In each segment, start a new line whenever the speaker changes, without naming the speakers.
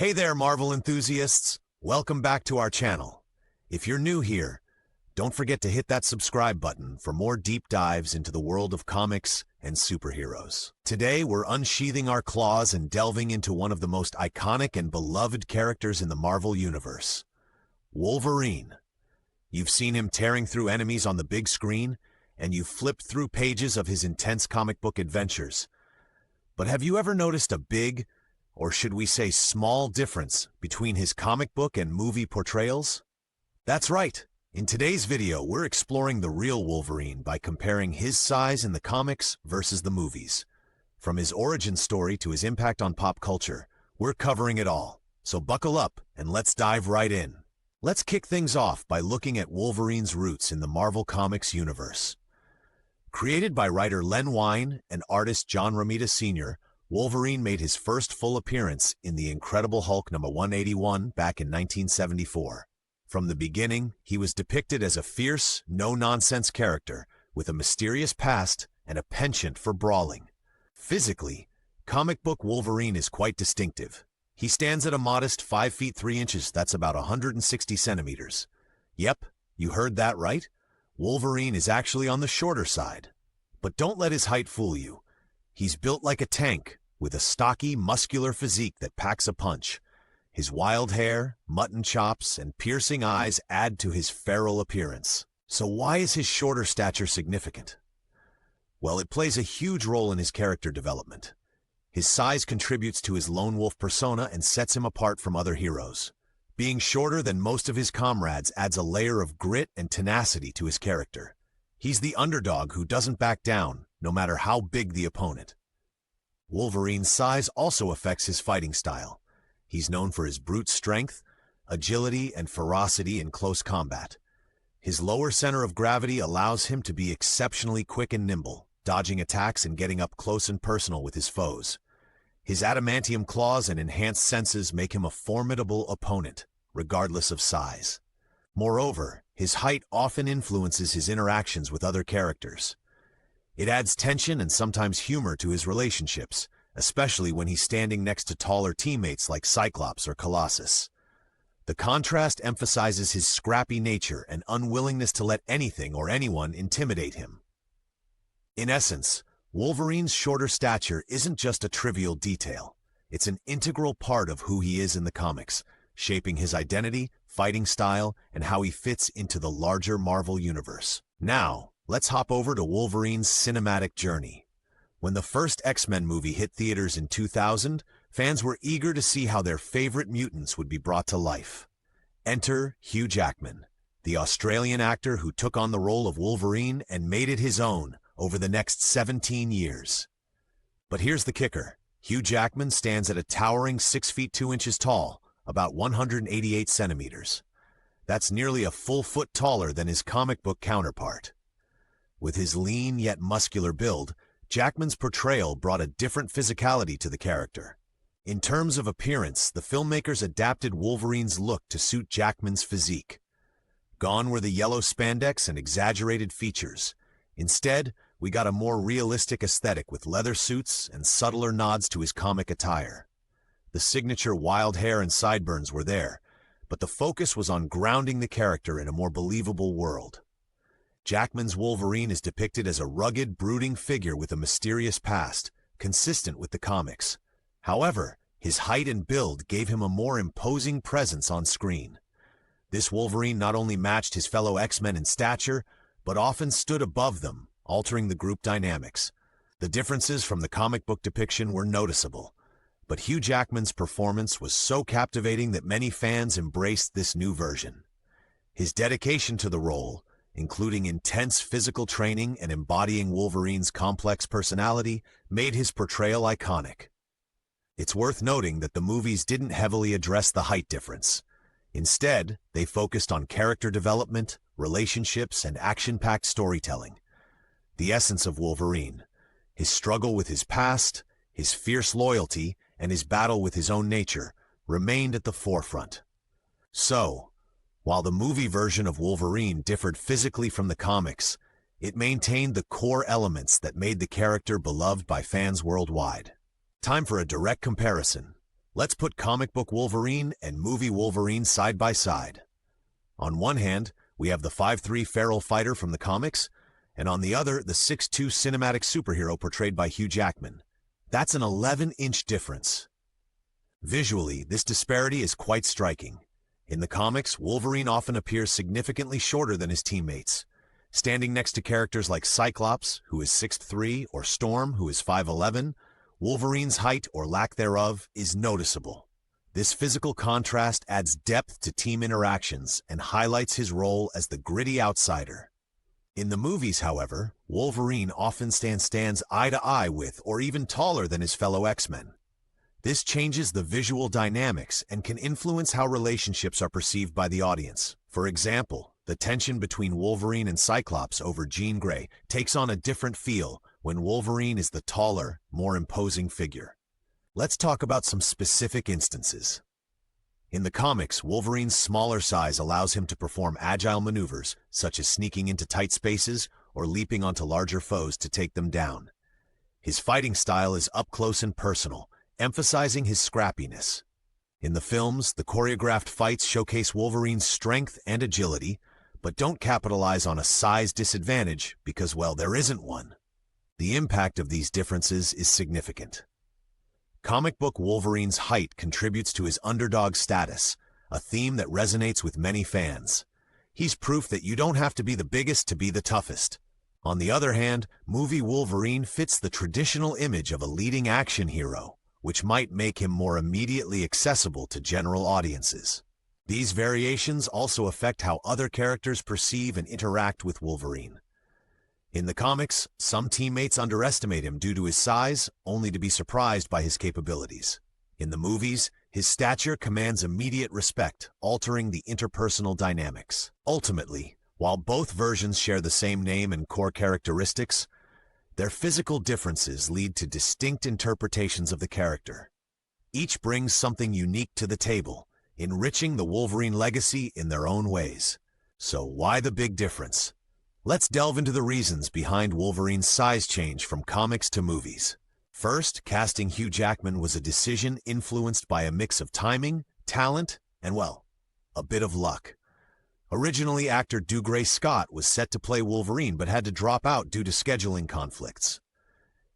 Hey there, Marvel enthusiasts! Welcome back to our channel. If you're new here, don't forget to hit that subscribe button for more deep dives into the world of comics and superheroes. Today, we're unsheathing our claws and delving into one of the most iconic and beloved characters in the Marvel Universe, Wolverine. You've seen him tearing through enemies on the big screen, and you've flipped through pages of his intense comic book adventures. But have you ever noticed a big, or should we say small, difference between his comic book and movie portrayals? That's right. In today's video, we're exploring the real Wolverine by comparing his size in the comics versus the movies. From his origin story to his impact on pop culture, we're covering it all. So buckle up and let's dive right in. Let's kick things off by looking at Wolverine's roots in the Marvel Comics universe. Created by writer Len Wein and artist John Romita Sr., Wolverine made his first full appearance in The Incredible Hulk number 181 back in 1974. From the beginning, he was depicted as a fierce, no-nonsense character with a mysterious past and a penchant for brawling. Physically, comic book Wolverine is quite distinctive. He stands at a modest 5 feet 3 inches, that's about 160 centimeters. Yep, you heard that right. Wolverine is actually on the shorter side. But don't let his height fool you. He's built like a tank, with a stocky, muscular physique that packs a punch. His wild hair, mutton chops, and piercing eyes add to his feral appearance. So why is his shorter stature significant? Well, it plays a huge role in his character development. His size contributes to his lone wolf persona and sets him apart from other heroes. Being shorter than most of his comrades adds a layer of grit and tenacity to his character. He's the underdog who doesn't back down, no matter how big the opponent. Wolverine's size also affects his fighting style. He's known for his brute strength, agility, and ferocity in close combat. His lower center of gravity allows him to be exceptionally quick and nimble, dodging attacks and getting up close and personal with his foes. His adamantium claws and enhanced senses make him a formidable opponent, regardless of size. Moreover, his height often influences his interactions with other characters. It adds tension and sometimes humor to his relationships, especially when he's standing next to taller teammates like Cyclops or Colossus. The contrast emphasizes his scrappy nature and unwillingness to let anything or anyone intimidate him. In essence, Wolverine's shorter stature isn't just a trivial detail. It's an integral part of who he is in the comics, shaping his identity, fighting style, and how he fits into the larger Marvel universe. Now, let's hop over to Wolverine's cinematic journey. When the first X-Men movie hit theaters in 2000, fans were eager to see how their favorite mutants would be brought to life. Enter Hugh Jackman, the Australian actor who took on the role of Wolverine and made it his own over the next 17 years. But here's the kicker. Hugh Jackman stands at a towering 6 feet 2 inches tall, about 188 centimeters. That's nearly a full foot taller than his comic book counterpart. With his lean yet muscular build, Jackman's portrayal brought a different physicality to the character. In terms of appearance, the filmmakers adapted Wolverine's look to suit Jackman's physique. Gone were the yellow spandex and exaggerated features. Instead, we got a more realistic aesthetic with leather suits and subtler nods to his comic attire. The signature wild hair and sideburns were there, but the focus was on grounding the character in a more believable world. Jackman's Wolverine is depicted as a rugged, brooding figure with a mysterious past, consistent with the comics. However, his height and build gave him a more imposing presence on screen. This Wolverine not only matched his fellow X-Men in stature, but often stood above them, altering the group dynamics. The differences from the comic book depiction were noticeable, but Hugh Jackman's performance was so captivating that many fans embraced this new version. His dedication to the role, including intense physical training and embodying Wolverine's complex personality, made his portrayal iconic. It's worth noting that the movies didn't heavily address the height difference. Instead, they focused on character development, relationships, and action-packed storytelling. The essence of Wolverine, his struggle with his past, his fierce loyalty, and his battle with his own nature, remained at the forefront. So, while the movie version of Wolverine differed physically from the comics, it maintained the core elements that made the character beloved by fans worldwide. Time for a direct comparison. Let's put comic book Wolverine and movie Wolverine side by side. On one hand, we have the 5'3" feral fighter from the comics, and on the other, the 6'2" cinematic superhero portrayed by Hugh Jackman. That's an 11-inch difference. Visually, this disparity is quite striking. In the comics, Wolverine often appears significantly shorter than his teammates, standing next to characters like Cyclops, who is 6'3", or Storm, who is 5'11". Wolverine's height, or lack thereof, is noticeable. This physical contrast adds depth to team interactions and highlights his role as the gritty outsider. In the movies, however, Wolverine often stands eye to eye with or even taller than his fellow X-Men. This changes the visual dynamics and can influence how relationships are perceived by the audience. For example, the tension between Wolverine and Cyclops over Jean Grey takes on a different feel when Wolverine is the taller, more imposing figure. Let's talk about some specific instances. In the comics, Wolverine's smaller size allows him to perform agile maneuvers, such as sneaking into tight spaces or leaping onto larger foes to take them down. His fighting style is up close and personal, emphasizing his scrappiness. In the films, the choreographed fights showcase Wolverine's strength and agility, but don't capitalize on a size disadvantage because, well, there isn't one. The impact of these differences is significant. Comic book Wolverine's height contributes to his underdog status, a theme that resonates with many fans. He's proof that you don't have to be the biggest to be the toughest. On the other hand, movie Wolverine fits the traditional image of a leading action hero, which might make him more immediately accessible to general audiences. These variations also affect how other characters perceive and interact with Wolverine. In the comics, some teammates underestimate him due to his size, only to be surprised by his capabilities. In the movies, his stature commands immediate respect, altering the interpersonal dynamics. Ultimately, while both versions share the same name and core characteristics, their physical differences lead to distinct interpretations of the character. Each brings something unique to the table, enriching the Wolverine legacy in their own ways. So why the big difference? Let's delve into the reasons behind Wolverine's size change from comics to movies. First, casting Hugh Jackman was a decision influenced by a mix of timing, talent, and, well, a bit of luck. Originally, actor Dougray Scott was set to play Wolverine but had to drop out due to scheduling conflicts.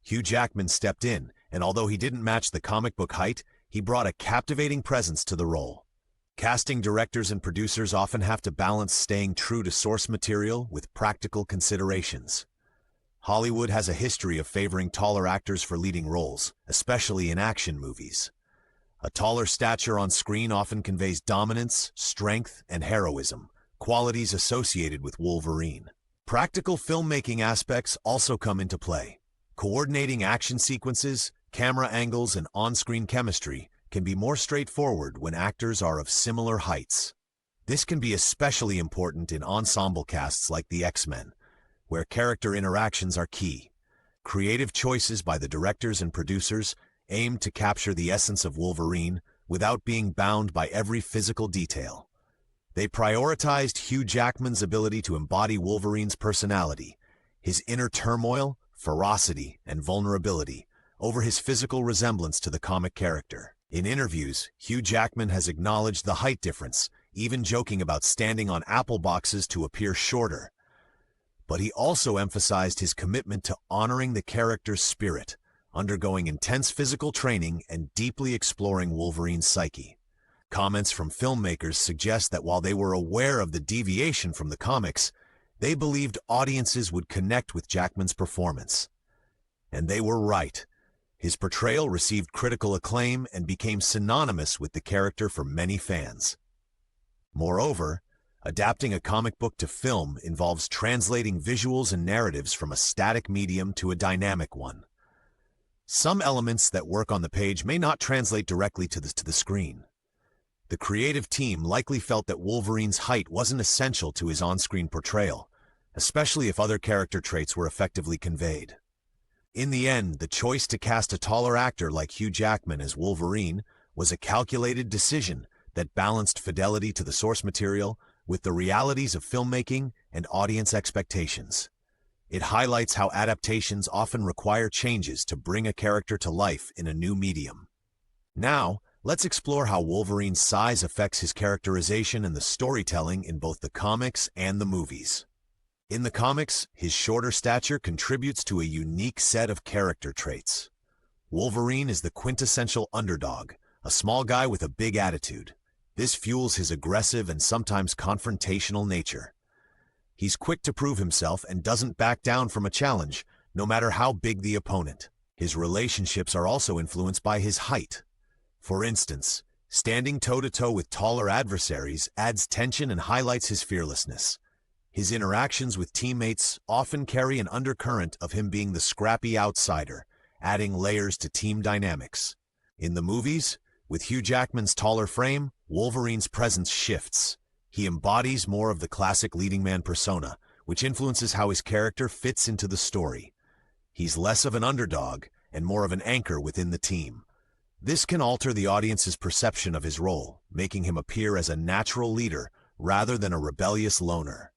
Hugh Jackman stepped in, and although he didn't match the comic book height, he brought a captivating presence to the role. Casting directors and producers often have to balance staying true to source material with practical considerations. Hollywood has a history of favoring taller actors for leading roles, especially in action movies. A taller stature on screen often conveys dominance, strength, and heroism, qualities associated with Wolverine. Practical filmmaking aspects also come into play. Coordinating action sequences, camera angles, and on-screen chemistry can be more straightforward when actors are of similar heights. This can be especially important in ensemble casts like the X-Men, where character interactions are key. Creative choices by the directors and producers aim to capture the essence of Wolverine without being bound by every physical detail. They prioritized Hugh Jackman's ability to embody Wolverine's personality, his inner turmoil, ferocity, and vulnerability, over his physical resemblance to the comic character. In interviews, Hugh Jackman has acknowledged the height difference, even joking about standing on apple boxes to appear shorter. But he also emphasized his commitment to honoring the character's spirit, undergoing intense physical training and deeply exploring Wolverine's psyche. Comments from filmmakers suggest that while they were aware of the deviation from the comics, they believed audiences would connect with Jackman's performance. And they were right. His portrayal received critical acclaim and became synonymous with the character for many fans. Moreover, adapting a comic book to film involves translating visuals and narratives from a static medium to a dynamic one. Some elements that work on the page may not translate directly to the screen. The creative team likely felt that Wolverine's height wasn't essential to his on-screen portrayal, especially if other character traits were effectively conveyed. In the end, the choice to cast a taller actor like Hugh Jackman as Wolverine was a calculated decision that balanced fidelity to the source material with the realities of filmmaking and audience expectations. It highlights how adaptations often require changes to bring a character to life in a new medium. Now, Let's explore how Wolverine's size affects his characterization and the storytelling in both the comics and the movies. In the comics, his shorter stature contributes to a unique set of character traits. Wolverine is the quintessential underdog, a small guy with a big attitude. This fuels his aggressive and sometimes confrontational nature. He's quick to prove himself and doesn't back down from a challenge, no matter how big the opponent. His relationships are also influenced by his height. For instance, standing toe-to-toe with taller adversaries adds tension and highlights his fearlessness. His interactions with teammates often carry an undercurrent of him being the scrappy outsider, adding layers to team dynamics. In the movies, with Hugh Jackman's taller frame, Wolverine's presence shifts. He embodies more of the classic leading man persona, which influences how his character fits into the story. He's less of an underdog and more of an anchor within the team. This can alter the audience's perception of his role, making him appear as a natural leader rather than a rebellious loner.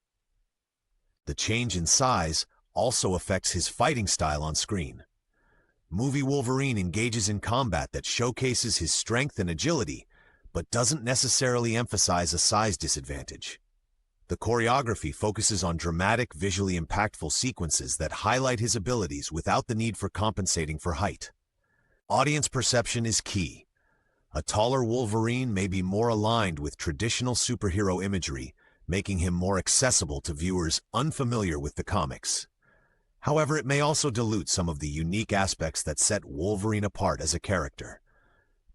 The change in size also affects his fighting style on screen. Movie Wolverine engages in combat that showcases his strength and agility, but doesn't necessarily emphasize a size disadvantage. The choreography focuses on dramatic, visually impactful sequences that highlight his abilities without the need for compensating for height. Audience perception is key. A taller Wolverine may be more aligned with traditional superhero imagery, making him more accessible to viewers unfamiliar with the comics. However, it may also dilute some of the unique aspects that set Wolverine apart as a character.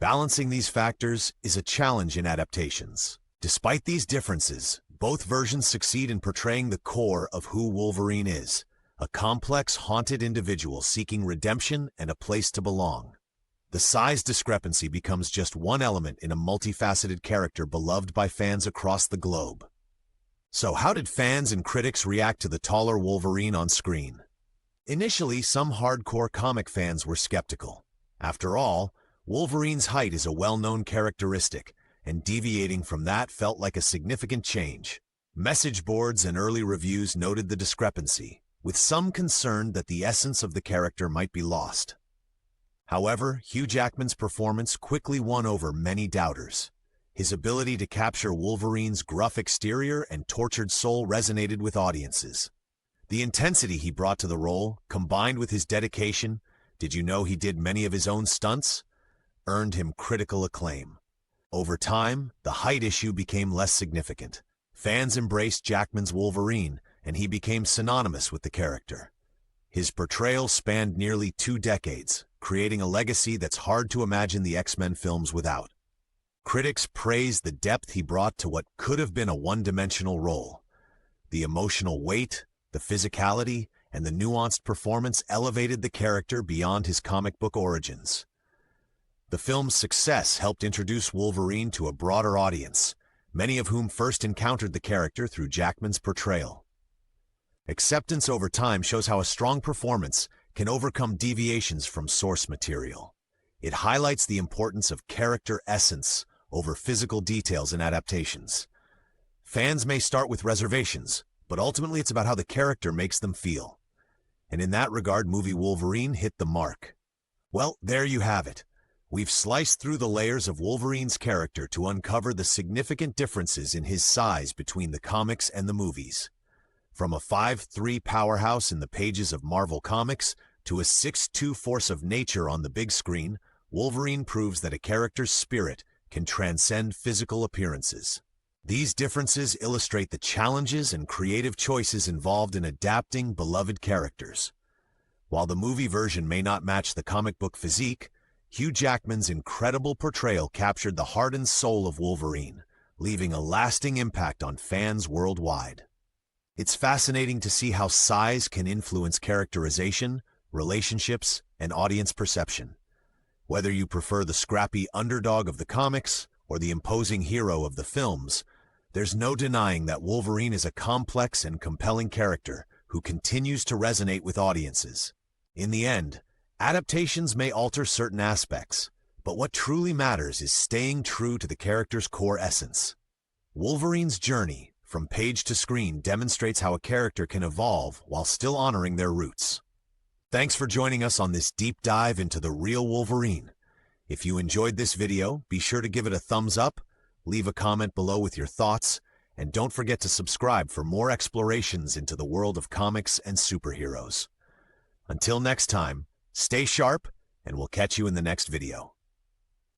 Balancing these factors is a challenge in adaptations. Despite these differences, both versions succeed in portraying the core of who Wolverine is, a complex, haunted individual seeking redemption and a place to belong. The size discrepancy becomes just one element in a multifaceted character beloved by fans across the globe. So how did fans and critics react to the taller Wolverine on screen? Initially, some hardcore comic fans were skeptical. After all, Wolverine's height is a well-known characteristic, and deviating from that felt like a significant change. Message boards and early reviews noted the discrepancy, with some concerned that the essence of the character might be lost. However, Hugh Jackman's performance quickly won over many doubters. His ability to capture Wolverine's gruff exterior and tortured soul resonated with audiences. The intensity he brought to the role, combined with his dedication, did you know he did many of his own stunts, earned him critical acclaim. Over time, the height issue became less significant. Fans embraced Jackman's Wolverine, and he became synonymous with the character. His portrayal spanned nearly 2 decades, creating a legacy that's hard to imagine the X-Men films without. Critics praised the depth he brought to what could have been a one-dimensional role. The emotional weight, the physicality, and the nuanced performance elevated the character beyond his comic book origins. The film's success helped introduce Wolverine to a broader audience, many of whom first encountered the character through Jackman's portrayal. Acceptance over time shows how a strong performance can overcome deviations from source material. It highlights the importance of character essence over physical details in adaptations. Fans may start with reservations, but ultimately it's about how the character makes them feel. And in that regard, movie Wolverine hit the mark. Well, there you have it. We've sliced through the layers of Wolverine's character to uncover the significant differences in his size between the comics and the movies. From a 5'3" powerhouse in the pages of Marvel Comics to a 6'2" force of nature on the big screen, Wolverine proves that a character's spirit can transcend physical appearances. These differences illustrate the challenges and creative choices involved in adapting beloved characters. While the movie version may not match the comic book physique, Hugh Jackman's incredible portrayal captured the heart and soul of Wolverine, leaving a lasting impact on fans worldwide. It's fascinating to see how size can influence characterization, relationships, and audience perception. Whether you prefer the scrappy underdog of the comics or the imposing hero of the films, there's no denying that Wolverine is a complex and compelling character who continues to resonate with audiences. In the end, adaptations may alter certain aspects, but what truly matters is staying true to the character's core essence. Wolverine's journey, from page to screen, demonstrates how a character can evolve while still honoring their roots. Thanks for joining us on this deep dive into the real Wolverine. If you enjoyed this video, be sure to give it a thumbs up, leave a comment below with your thoughts, and don't forget to subscribe for more explorations into the world of comics and superheroes. Until next time, stay sharp, and we'll catch you in the next video.